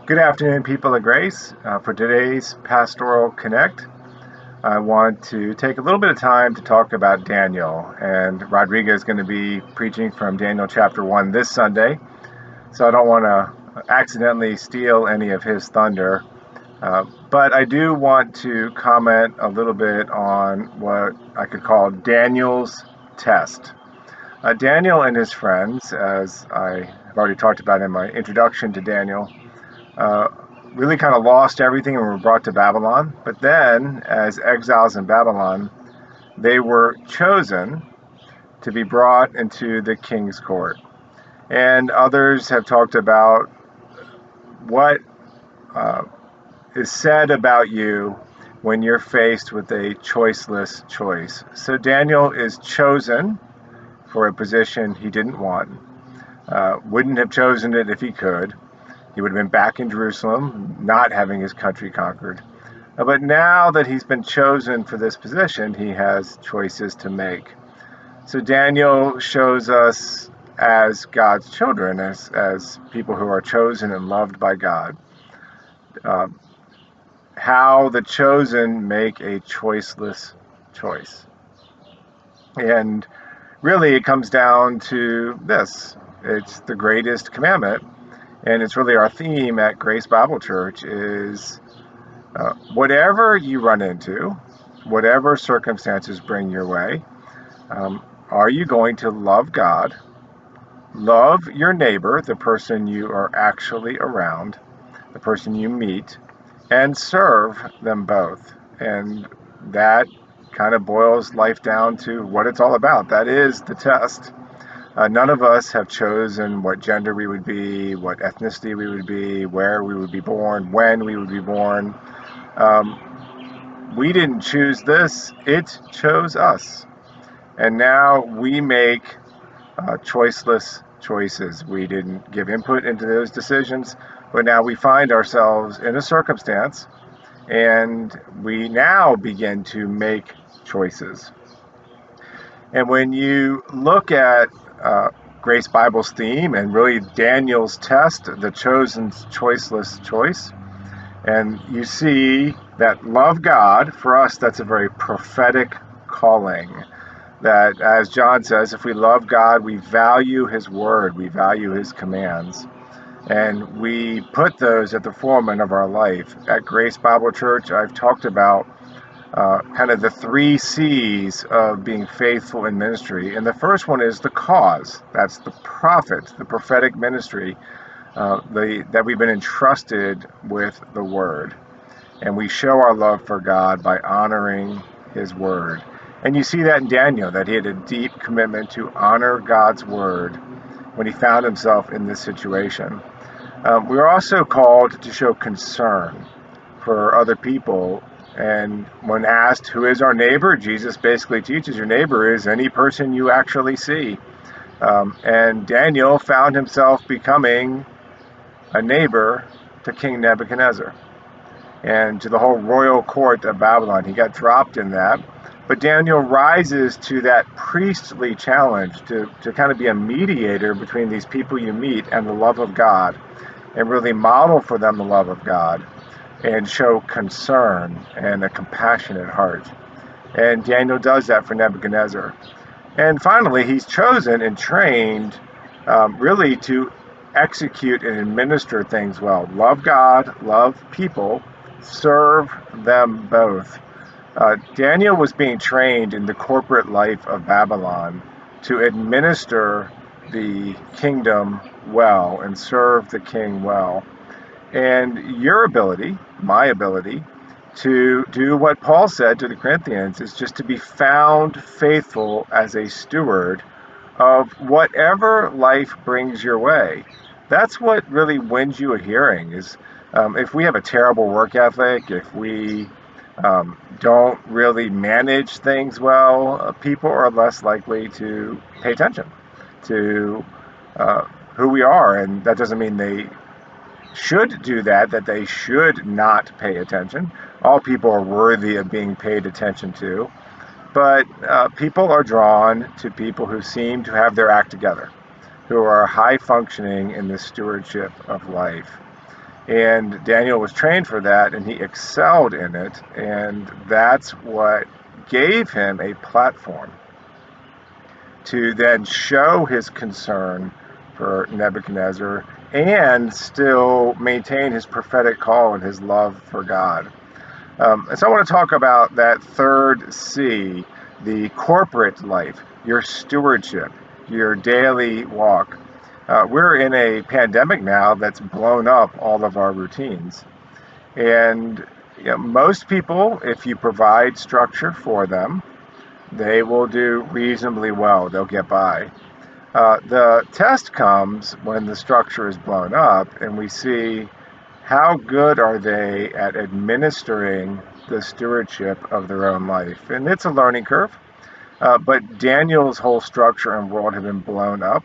Good afternoon, people of grace. For today's Pastoral Connect, I want to take a little bit of time to talk about Daniel. And Rodrigo is going to be preaching from Daniel chapter 1 this Sunday, so I don't want to accidentally steal any of his thunder. But I do want to comment a little bit on what I could call Daniel's test. Daniel and his friends, as I have already talked about in my introduction to Daniel, uh, really kind of lost everything and were brought to Babylon. But then, as exiles in Babylon, they were chosen to be brought into the king's court. And others have talked about what uh, is said about you when you're faced with a choiceless choice. So Daniel is chosen for a position he didn't want, wouldn't have chosen it if he could. He would have been back in Jerusalem, not having his country conquered. But now that he's been chosen for this position, he has choices to make. So Daniel shows us as God's children, as people who are chosen and loved by God, uh, how the chosen make a choiceless choice. And really it comes down to this. It's the greatest commandment, and it's really our theme at Grace Bible Church is whatever you run into, whatever circumstances bring your way, are you going to love God, love your neighbor, the person you are actually around, the person you meet, and serve them both? And that kind of boils life down to what it's all about. That is the test. None of us have chosen what gender we would be, what ethnicity we would be, where we would be born, when we would be born. We didn't choose this, it chose us. And now we make choiceless choices. We didn't give input into those decisions, but now we find ourselves in a circumstance and we now begin to make choices. And when you look at Grace Bible's theme and really Daniel's test, the chosen choiceless choice, and you see that love God, for us, that's a very prophetic calling. That, as John says, if we love God, we value his word, we value his commands, and we put those at the forefront of our life. At Grace Bible Church, I've talked about kind of the 3 C's of being faithful in ministry. And the first one is the cause. That's the prophet, the prophetic ministry, that we've been entrusted with the word. And we show our love for God by honoring his word. And you see that in Daniel, that he had a deep commitment to honor God's word when he found himself in this situation. We're also called to show concern for other people. And when asked who is our neighbor, Jesus basically teaches your neighbor is any person you actually see. And Daniel found himself becoming a neighbor to King Nebuchadnezzar and to the whole royal court of Babylon. He got dropped in that. But Daniel rises to that priestly challenge to kind of be a mediator between these people you meet and the love of God, and really model for them the love of God and show concern and a compassionate heart. And Daniel does that for Nebuchadnezzar. And finally, he's chosen and trained really to execute and administer things well. Love God, love people, serve them both. Daniel was being trained in the corporate life of Babylon to administer the kingdom well and serve the king well. And your ability, my ability, to do what Paul said to the Corinthians is just to be found faithful as a steward of whatever life brings your way. That's what really wins you a hearing. Is if we have a terrible work ethic, if we don't really manage things well, people are less likely to pay attention to who we are. And that doesn't mean they should do that they should not pay attention. All people are worthy of being paid attention to. But people are drawn to people who seem to have their act together, who are high functioning in the stewardship of life. And Daniel was trained for that, and he excelled in it, and that's what gave him a platform to then show his concern for Nebuchadnezzar and still maintain his prophetic call and his love for God. And so I want to talk about that third C, the corporate life, your stewardship, your daily walk. We're in a pandemic now that's blown up all of our routines. And most people, if you provide structure for them, they will do reasonably well. They'll get by. The test comes when the structure is blown up and we see how good are they at administering the stewardship of their own life. And it's a learning curve. But Daniel's whole structure and world had been blown up,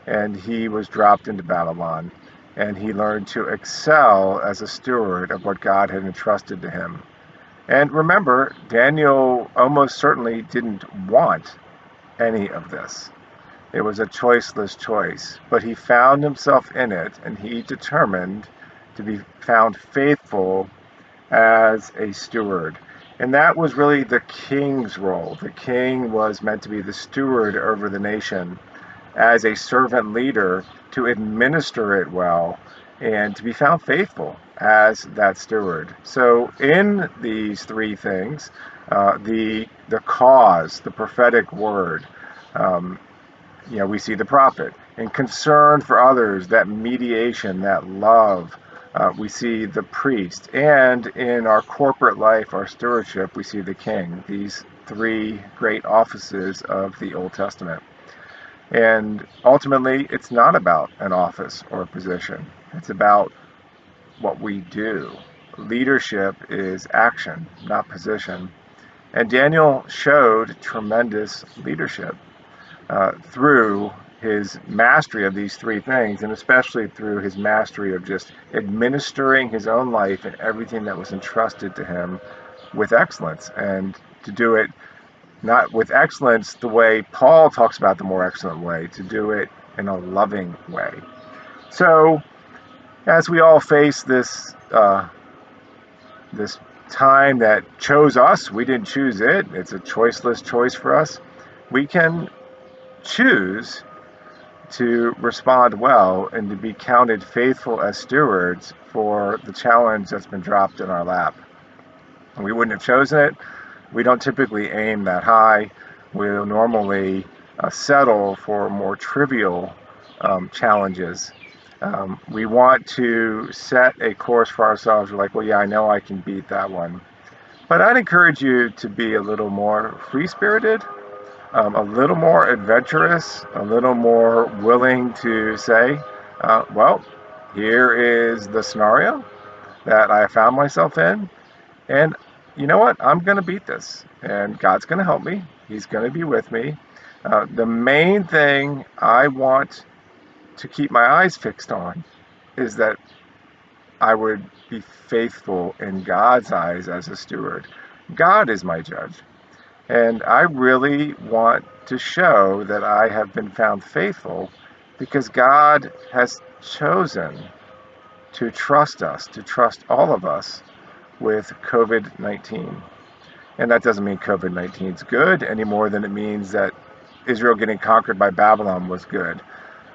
and he was dropped into Babylon. And he learned to excel as a steward of what God had entrusted to him. And remember, Daniel almost certainly didn't want any of this. It was a choiceless choice, but he found himself in it, and he determined to be found faithful as a steward. And that was really the king's role. The king was meant to be the steward over the nation as a servant leader, to administer it well and to be found faithful as that steward. So in these three things, the cause, the prophetic word, we see the prophet, and concern for others, that mediation, that love. We see the priest, and in our corporate life, our stewardship, we see the king. These three great offices of the Old Testament. And ultimately, it's not about an office or a position. It's about what we do. Leadership is action, not position. And Daniel showed tremendous leadership through his mastery of these three things, and especially through his mastery of just administering his own life and everything that was entrusted to him with excellence, and to do it not with excellence the way Paul talks about, the more excellent way, to do it in a loving way. So as we all face this time that chose us, we didn't choose it, it's a choiceless choice for us, we can choose to respond well and to be counted faithful as stewards for the challenge that's been dropped in our lap. We wouldn't have chosen it. We don't typically aim that high. We'll normally settle for more trivial challenges. We want to set a course for ourselves. We're like, well, yeah, I know I can beat that one. But I'd encourage you to be a little more free-spirited, a little more adventurous, a little more willing to say, well, here is the scenario that I found myself in, and you know what? I'm going to beat this, and God's going to help me. He's going to be with me. The main thing I want to keep my eyes fixed on is that I would be faithful in God's eyes as a steward. God is my judge. And I really want to show that I have been found faithful because God has chosen to trust us, to trust all of us with COVID-19. And that doesn't mean COVID-19 is good any more than it means that Israel getting conquered by Babylon was good.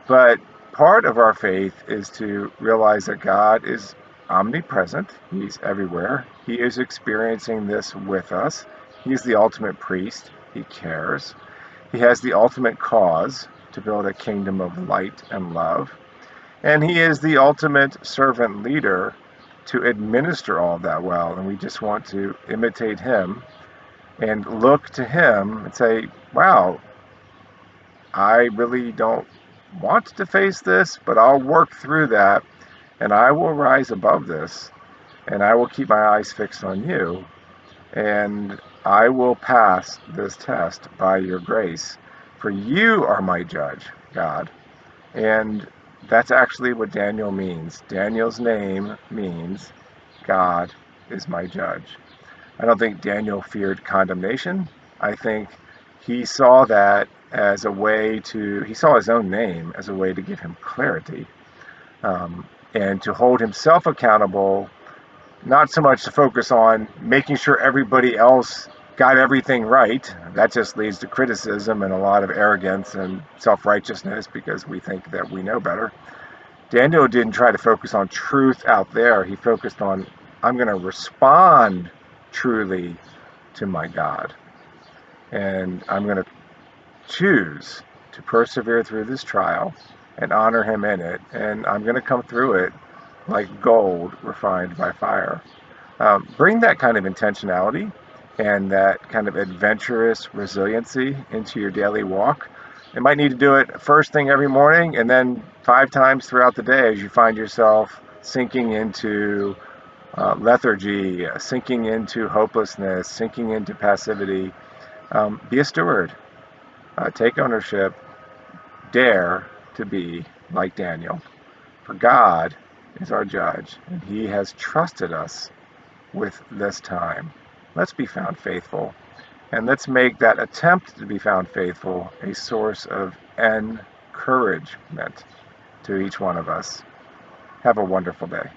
But part of our faith is to realize that God is omnipresent. He's everywhere. He is experiencing this with us. He's the ultimate priest. He cares. He has the ultimate cause to build a kingdom of light and love. And he is the ultimate servant leader to administer all of that well. And we just want to imitate him and look to him and say, wow, I really don't want to face this, but I'll work through that, and I will rise above this, and I will keep my eyes fixed on you, and I will pass this test by your grace, for you are my judge, God. And that's actually what Daniel means. Daniel's name means God is my judge. I don't think Daniel feared condemnation. I think he saw that as a way to, he saw his own name as a way to give him clarity. and to hold himself accountable, not so much to focus on making sure everybody else got everything right. That just leads to criticism and a lot of arrogance and self-righteousness because we think that we know better. Daniel didn't try to focus on truth out there. He focused on, I'm going to respond truly to my God. And I'm going to choose to persevere through this trial and honor him in it. And I'm going to come through it like gold refined by fire. Bring that kind of intentionality and that kind of adventurous resiliency into your daily walk. You might need to do it first thing every morning and then 5 times throughout the day as you find yourself sinking into lethargy, sinking into hopelessness, sinking into passivity. Be a steward. Take ownership. Dare to be like Daniel. For God is our judge, and he has trusted us with this time. Let's be found faithful, and let's make that attempt to be found faithful a source of encouragement to each one of us. Have a wonderful day.